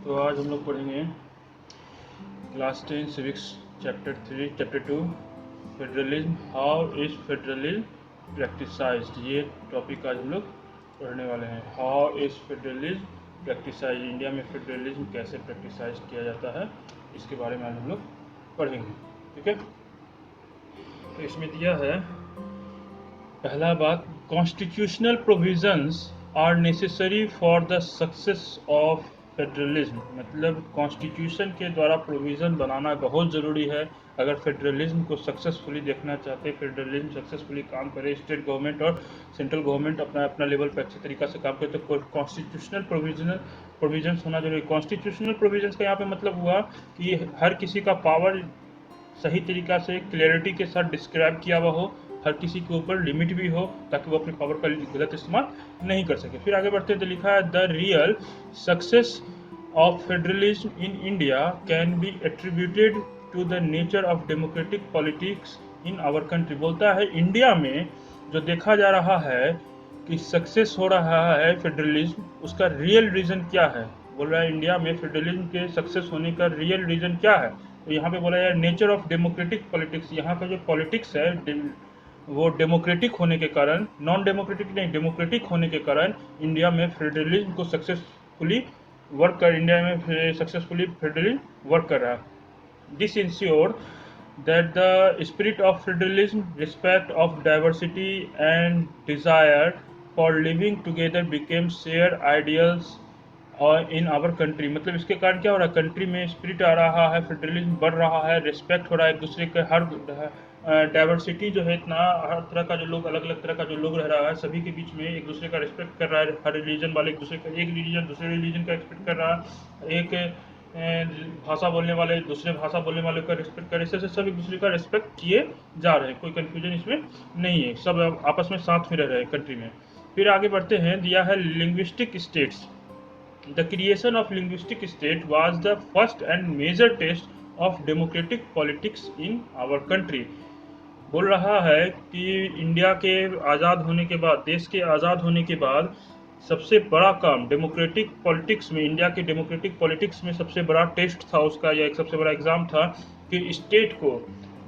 तो आज हम लोग पढ़ेंगे class 10 civics chapter 2 federalism. How is federalism practised. ये टॉपिक आज हम लोग पढ़ने वाले हैं। How is federalism practised, India में फेडरलिज्म कैसे प्रैक्टिसाइज किया जाता है, इसके बारे में आज हम लोग पढ़ेंगे। ठीक है, तो इसमें दिया है पहला बात, constitutional provisions are necessary for the success of federalism. मतलब कॉन्स्टिट्यूशन के द्वारा प्रोविज़न बनाना बहुत ज़रूरी है अगर फेडरलिज्म को सक्सेसफुली देखना चाहते हैं, फेडरलिज्म सक्सेसफुली काम करे, स्टेट गवर्नमेंट और सेंट्रल गवर्नमेंट अपना अपना लेवल पर अच्छे तरीक़ा से काम करे, तो कॉन्स्टिट्यूशनल प्रोविजंस होना जरूरी। कॉन्स्टिट्यूशनल प्रोविजंस का यहाँ पे मतलब हुआ कि हर किसी का पावर सही तरीक़ा से क्लियरिटी के साथ डिस्क्राइब किया हुआ हो, हर किसी के ऊपर लिमिट भी हो ताकि वो अपने पावर का गलत इस्तेमाल नहीं कर सके। फिर आगे बढ़ते हैं तो लिखा है the real success of federalism in India can be attributed to the nature of democratic politics in our country. बोलता है इंडिया में जो देखा जा रहा है कि सक्सेस हो रहा है फेडरलिज्म, उसका रियल रीज़न क्या है। बोल रहा है इंडिया में फेडरलिज्म के सक्सेस होने का रियल रीज़न क्या है। तो यहाँ पे बोला जाए नेचर ऑफ डेमोक्रेटिक पॉलिटिक्स, यहाँ का जो पॉलिटिक्स है वो डेमोक्रेटिक होने के कारण, नॉन डेमोक्रेटिक नहीं, डेमोक्रेटिक होने के कारण इंडिया में फेडरलिज्म को सक्सेसफुली फेडरलिज्म वर्क कर रहा है। This ensure that the spirit of federalism, respect of diversity and desire for living together became shared ideals in our country। मतलब इसके कारण क्या हो रहा है, कंट्री में स्पिरिट आ रहा है, फेडरलिज्म बढ़ रहा है, रिस्पेक्ट हो रहा है एक दूसरे के, हर डाइवर्सिटी जो है इतना, हर तरह का जो लोग, अलग अलग तरह का जो लोग रह रहा है, सभी के बीच में एक दूसरे का रिस्पेक्ट कर रहा है। हर रिलीजन वाले एक दूसरे का, एक रिलीजन दूसरे रिलीजन का रिस्पेक्ट कर रहा है, एक भाषा बोलने वाले दूसरे भाषा बोलने वाले का रिस्पेक्ट करे, इससे सब एक दूसरे का रिस्पेक्ट किए जा रहे हैं, कोई कंफ्यूजन इसमें नहीं है, सब आपस में साथ में रह रहे हैं कंट्री में। फिर आगे बढ़ते हैं, दिया है linguistic states. The creation of linguistic state was the first and major test of democratic politics in our country। बोल रहा है कि इंडिया के आज़ाद होने के बाद, देश के आज़ाद होने के बाद सबसे बड़ा काम डेमोक्रेटिक पॉलिटिक्स में, इंडिया के डेमोक्रेटिक पॉलिटिक्स में सबसे बड़ा टेस्ट था उसका, या एक सबसे बड़ा एग्ज़ाम था कि स्टेट को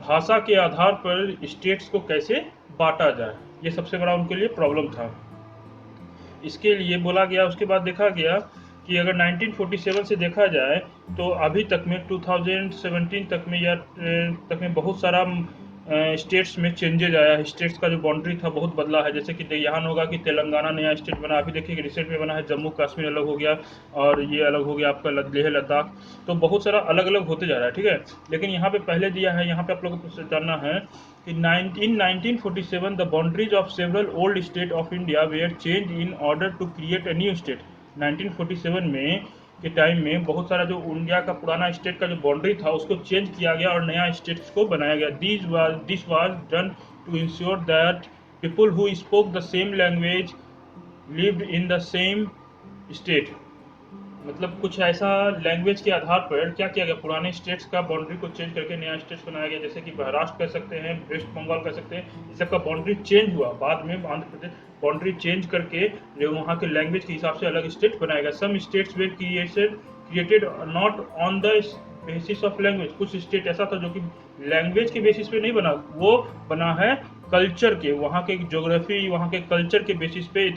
भाषा के आधार पर स्टेट्स को कैसे बांटा जाए। ये सबसे बड़ा उनके लिए प्रॉब्लम था। इसके लिए बोला गया, उसके बाद देखा गया कि अगर 1947 से देखा जाए तो अभी तक में 2017 तक में या तक में बहुत सारा स्टेट्स में चेंजेज आया है। स्टेट्स का जो बाउंड्री था बहुत बदला है। जैसे कि यहाँ होगा कि तेलंगाना नया स्टेट बना, अभी देखिए कि रिसेंट में बना है, जम्मू कश्मीर अलग हो गया और ये अलग हो गया आपका लेह लद्दाख, तो बहुत सारा अलग अलग होते जा रहा है। ठीक है, लेकिन यहाँ पे पहले दिया है, यहाँ पे आप लोगों को जानना है कि in 1947 the boundaries of several old state of India were changed in order to create a new state। 1947 में के टाइम में बहुत सारा जो इंडिया का पुराना स्टेट का जो बाउंड्री था उसको चेंज किया गया और नया स्टेट्स को बनाया गया। This was done to ensure that people who spoke the same language lived in the same state. मतलब कुछ ऐसा लैंग्वेज के आधार पर क्या किया गया, पुराने स्टेट्स का बाउंड्री को चेंज करके नया स्टेट्स बनाया गया। जैसे कि महाराष्ट्र कह सकते हैं, वेस्ट बंगाल कह सकते हैं, इस सबका बाउंड्री चेंज हुआ। बाद में आंध्र प्रदेश बाउंड्री चेंज करके जो वहाँ के लैंग्वेज के हिसाब से अलग स्टेट बनाया गया। Some states were created not on the basis of language. कुछ स्टेट ऐसा था जो कि लैंग्वेज के बेसिस पे नहीं बना, वो बना है कल्चर के, वहाँ के ज्योग्राफी, वहाँ के कल्चर के बेसिस पे,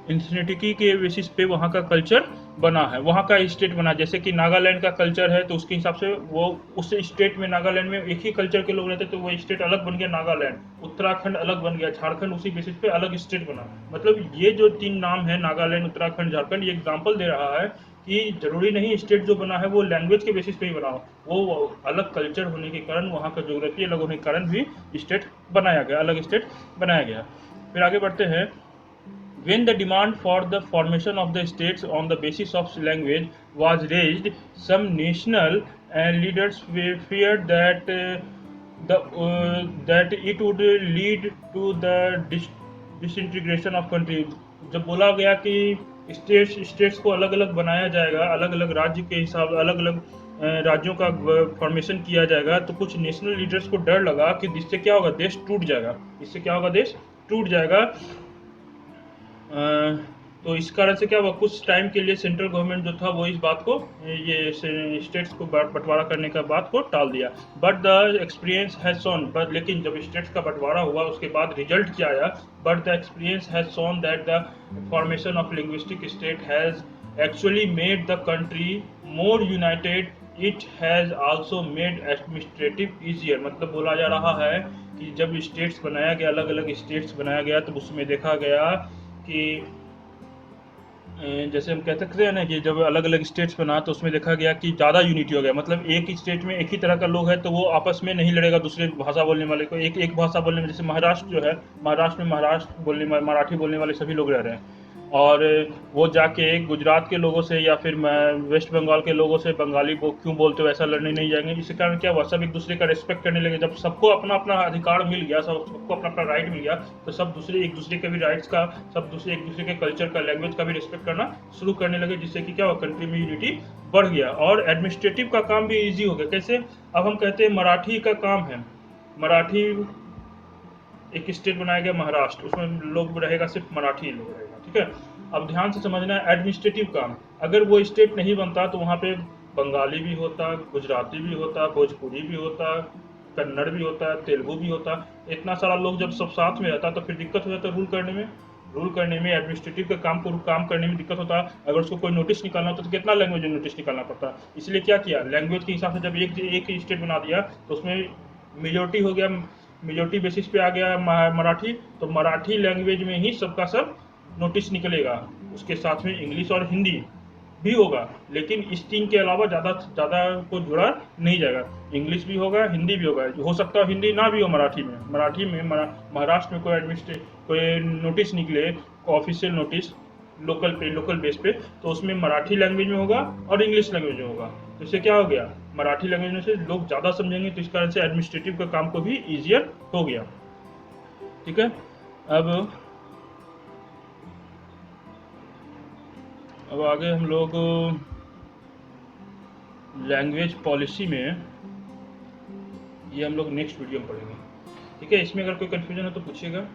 इंथनिटी के बेसिस पे वहाँ का कल्चर बना है, वहाँ का स्टेट बना। जैसे कि नागालैंड का कल्चर है तो उसके हिसाब से वो उस स्टेट में, नागालैंड में एक ही कल्चर के लोग रहते तो वो स्टेट अलग बन गया नागालैंड, उत्तराखंड अलग बन गया, झारखंड उसी बेसिस पे अलग स्टेट बना। मतलब ये जो 3 नाम है, नागालैंड, उत्तराखंड, झारखंड, ये एग्जाम्पल दे रहा है कि जरूरी नहीं स्टेट जो बना है वो लैंग्वेज के बेसिस पे ही बना हो, वो अलग कल्चर होने के कारण, वहाँ का ज्योग्राफी अलग होने के कारण भी स्टेट बनाया गया, अलग स्टेट बनाया गया। फिर आगे बढ़ते हैं, when the demand for the formation of the states on the basis of language was raised, some national leaders feared that that it would lead to the disintegration of country। जब बोला गया कि स्टेट्स को अलग अलग बनाया जाएगा, अलग अलग राज्य के हिसाब, अलग अलग राज्यों का फॉर्मेशन किया जाएगा, तो कुछ नेशनल लीडर्स को डर लगा कि इससे क्या होगा, देश टूट जाएगा, इससे क्या होगा, देश टूट जाएगा। तो इस कारण से क्या हुआ, कुछ टाइम के लिए सेंट्रल गवर्नमेंट जो था वो इस बात को, ये स्टेट्स को बंटवारा करने का बात को टाल दिया। But the experience has shown, but लेकिन जब स्टेट्स का बंटवारा हुआ उसके बाद रिजल्ट क्या आया, but the experience has shown that the formation of linguistic state has actually made the country more united. It has also made administrative easier। मतलब बोला जा रहा है कि जब स्टेट्स बनाया गया, अलग अलग स्टेट्स बनाया गया, तो उसमें देखा गया कि जैसे हम कह सकते हैं ना कि जब अलग अलग स्टेट्स बना तो उसमें देखा गया कि ज़्यादा यूनिटी हो गया। मतलब एक ही स्टेट में एक ही तरह का लोग है तो वो आपस में नहीं लड़ेगा दूसरे भाषा बोलने वाले को। एक एक भाषा बोलने में, जैसे महाराष्ट्र जो है, महाराष्ट्र में महाराष्ट्र बोलने मराठी बोलने वाले सभी लोग रह रहे हैं, और वो जाके गुजरात के लोगों से या फिर वेस्ट बंगाल के लोगों से बंगाली क्यों बोलते हो ऐसा लड़ने नहीं जाएंगे। इसी कारण क्या हुआ, सब एक दूसरे का रिस्पेक्ट करने लगे। जब सबको अपना अपना अधिकार मिल गया, सबको अपना अपना राइट मिल गया, तो सब दूसरे एक दूसरे के भी राइट्स का, सब दूसरे एक दूसरे के कल्चर का, लैंग्वेज का भी रिस्पेक्ट करना शुरू करने लगे, जिससे कि क्या हुआ, कंट्री में यूनिटी बढ़ गया और एडमिनिस्ट्रेटिव का काम भी ईजी हो गया। कैसे, अब हम कहते हैं मराठी का काम है, मराठी एक स्टेट बनाया गया महाराष्ट्र, उसमें लोग रहेगा सिर्फ मराठी लोग रहेगा, ठीक है। अब ध्यान से समझना है एडमिनिस्ट्रेटिव काम, अगर वो स्टेट नहीं बनता तो वहाँ पे बंगाली भी होता, गुजराती भी होता, भोजपुरी भी होता, कन्नड़ भी होता, तेलुगु भी होता, इतना सारा लोग जब सब साथ में रहता तो फिर दिक्कत हो जाता रूल करने में एडमिनिस्ट्रेटिव का काम करने में दिक्कत होता। अगर उसको कोई नोटिस निकालना होता तो कितना लैंग्वेज में नोटिस निकालना पड़ता। इसलिए क्या किया, लैंग्वेज के हिसाब से जब एक स्टेट बना दिया तो उसमें मेजोरिटी हो गया, मेजोरिटी बेसिस पे आ गया मराठी, तो मराठी लैंग्वेज में ही सबका सब नोटिस निकलेगा। उसके साथ में इंग्लिश और हिंदी भी होगा, लेकिन इस तीन के अलावा ज़्यादा को जुड़ा नहीं जाएगा। इंग्लिश भी होगा, हिंदी भी होगा, हो सकता है हिंदी ना भी हो मराठी में महाराष्ट्र में कोई नोटिस निकले, ऑफिशियल नोटिस लोकल बेस पे, तो उसमें मराठी लैंग्वेज में होगा और इंग्लिश लैंग्वेज में होगा। तो इससे क्या हो गया, मराठी लैंग्वेज में से लोग ज़्यादा समझेंगे, तो इस कारण से एडमिनिस्ट्रेटिव का काम को भी ईजियर हो गया, ठीक है। अब आगे हम लोग लैंग्वेज पॉलिसी में, ये हम लोग नेक्स्ट वीडियो में पढ़ेंगे, ठीक है। इसमें अगर कोई कन्फ्यूजन हो तो पूछिएगा।